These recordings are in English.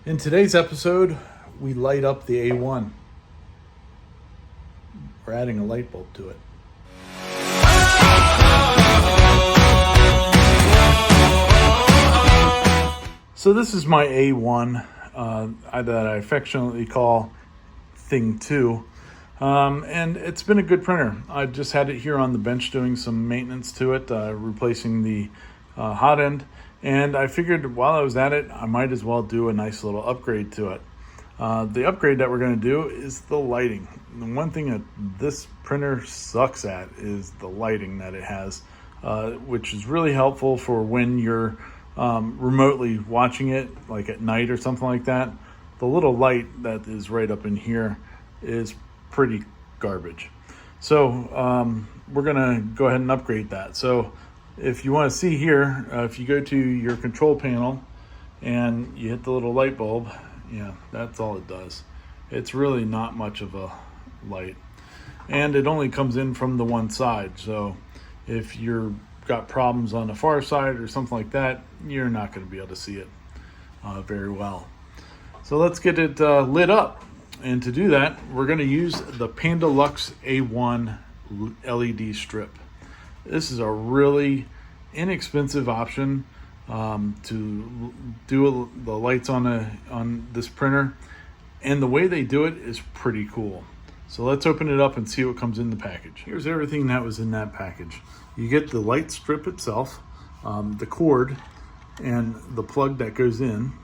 In today's episode, we light up the A1. We're adding a light bulb to it. So this is my A1 that I affectionately call Thing 2. And it's been a good printer. I just had it here on the bench doing some maintenance to it, replacing the hot end. And I figured while I was at it, I might as well do a nice little upgrade to it. The upgrade that we're going to do is the lighting. The one thing that this printer sucks at is the lighting that it has, which is really helpful for when you're remotely watching it, like at night or something like that. The little light that is right up in here is pretty garbage. So we're going to go ahead and upgrade that. So if you want to see here, if you go to your control panel and you hit the little light bulb, yeah, that's all it does. It's really not much of a light. And it only comes in from the one side. So if you're got problems on the far side or something like that, you're not going to be able to see it very well. So let's get it lit up. And to do that, we're going to use the Panda Lux A1 LED strip. This is a really inexpensive option to do the lights on this printer, and the way they do it is pretty cool. So let's open it up and see what comes in the package. Here's everything that was in that package. You get the light strip itself, the cord, and the plug that goes in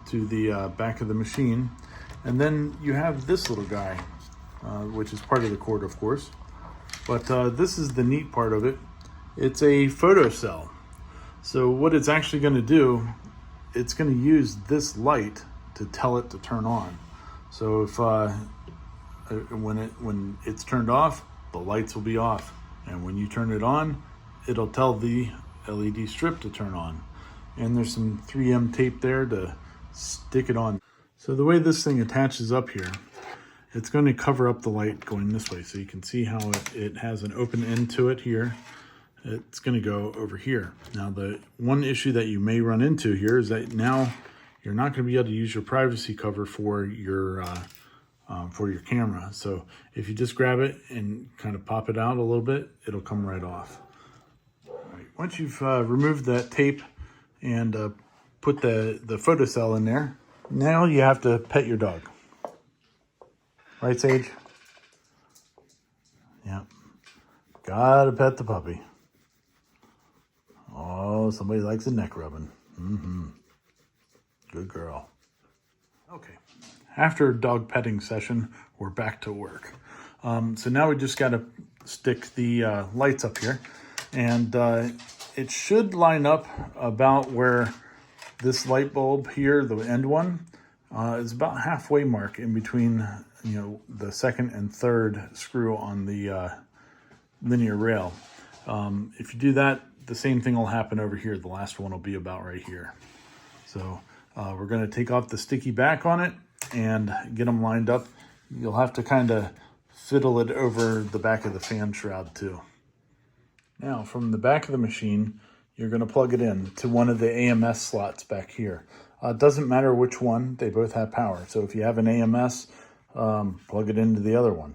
to the back of the machine. And then you have this little guy, which is part of the cord, of course. But this is the neat part of it. It's a photocell. So what it's actually going to do, it's going to use this light to tell it to turn on. So if when it's turned off, the lights will be off. And when you turn it on, it'll tell the LED strip to turn on. And there's some 3M tape there to stick it on. So the way this thing attaches up here, it's going to cover up the light going this way. So you can see how it has an open end to it here. It's going to go over here. Now the one issue that you may run into here is that now you're not going to be able to use your privacy cover for your camera. So if you just grab it and kind of pop it out a little bit, it'll come right off. All right. Once you've removed that tape and put the photocell in there, now you have to pet your dog. Right, Sage? Yeah. Gotta pet the puppy. Oh, somebody likes a neck rubbing. Good girl. Okay. After a dog petting session, we're back to work. So now we just got to stick the lights up here. And it should line up about where this light bulb here, the end one, is about halfway mark in between, the second and third screw on the linear rail. If you do that, the same thing will happen over here. The last one will be about right here. So we're going to take off the sticky back on it and get them lined up. You'll have to kind of fiddle it over the back of the fan shroud too. Now from the back of the machine, you're going to plug it in to one of the AMS slots back here. It doesn't matter which one, they both have power. So if you have an AMS, plug it into the other one.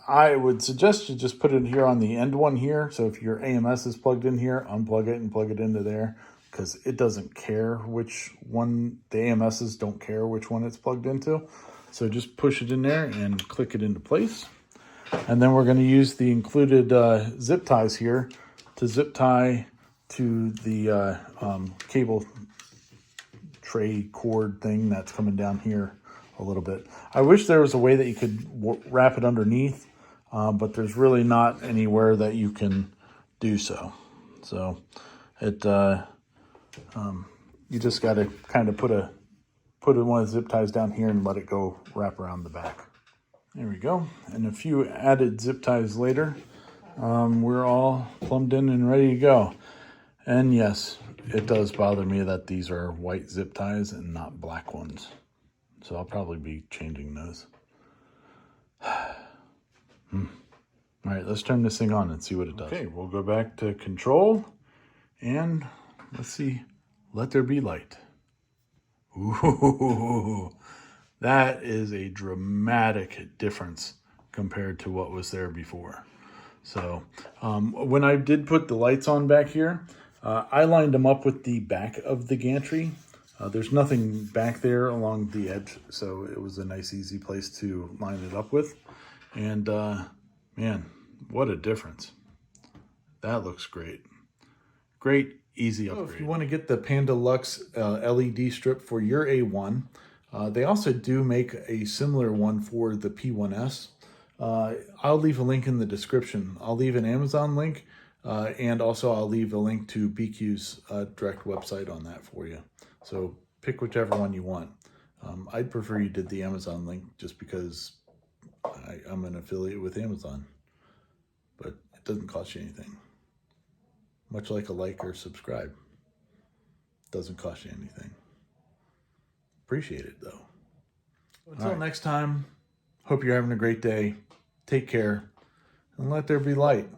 I would suggest you just put it here on the end one here. So if your AMS is plugged in here, unplug it and plug it into there, because it doesn't care which one, the AMSs don't care which one it's plugged into. So just push it in there and click it into place. And then we're going to use the included zip ties here to zip tie to the cable tray cord thing that's coming down here a little bit. I wish there was a way that you could wrap it underneath, but there's really not anywhere that you can do so. So it you just got to kind of put one of the zip ties down here and let it go wrap around the back. There we go. And a few added zip ties later, we're all plumbed in and ready to go. And yes, it does bother me that these are white zip ties and not black ones. So I'll probably be changing those. All right, let's turn this thing on and see what it does. Okay, we'll go back to control and let's see, let there be light. Ooh, that is a dramatic difference compared to what was there before. So when I did put the lights on back here, I lined them up with the back of the gantry. There's nothing back there along the edge, so it was a nice, easy place to line it up with. And man, what a difference. That looks great. Great, easy upgrade. So if you want to get the Panda Lux LED strip for your A1, they also do make a similar one for the P1S. I'll leave a link in the description. I'll leave an Amazon link, and also I'll leave a link to BQ's direct website on that for you. So pick whichever one you want. I'd prefer you did the Amazon link just because I'm an affiliate with Amazon, but it doesn't cost you anything. Much like a like or subscribe. Doesn't cost you anything. Appreciate it though. Until next time, hope you're having a great day. Take care and let there be light.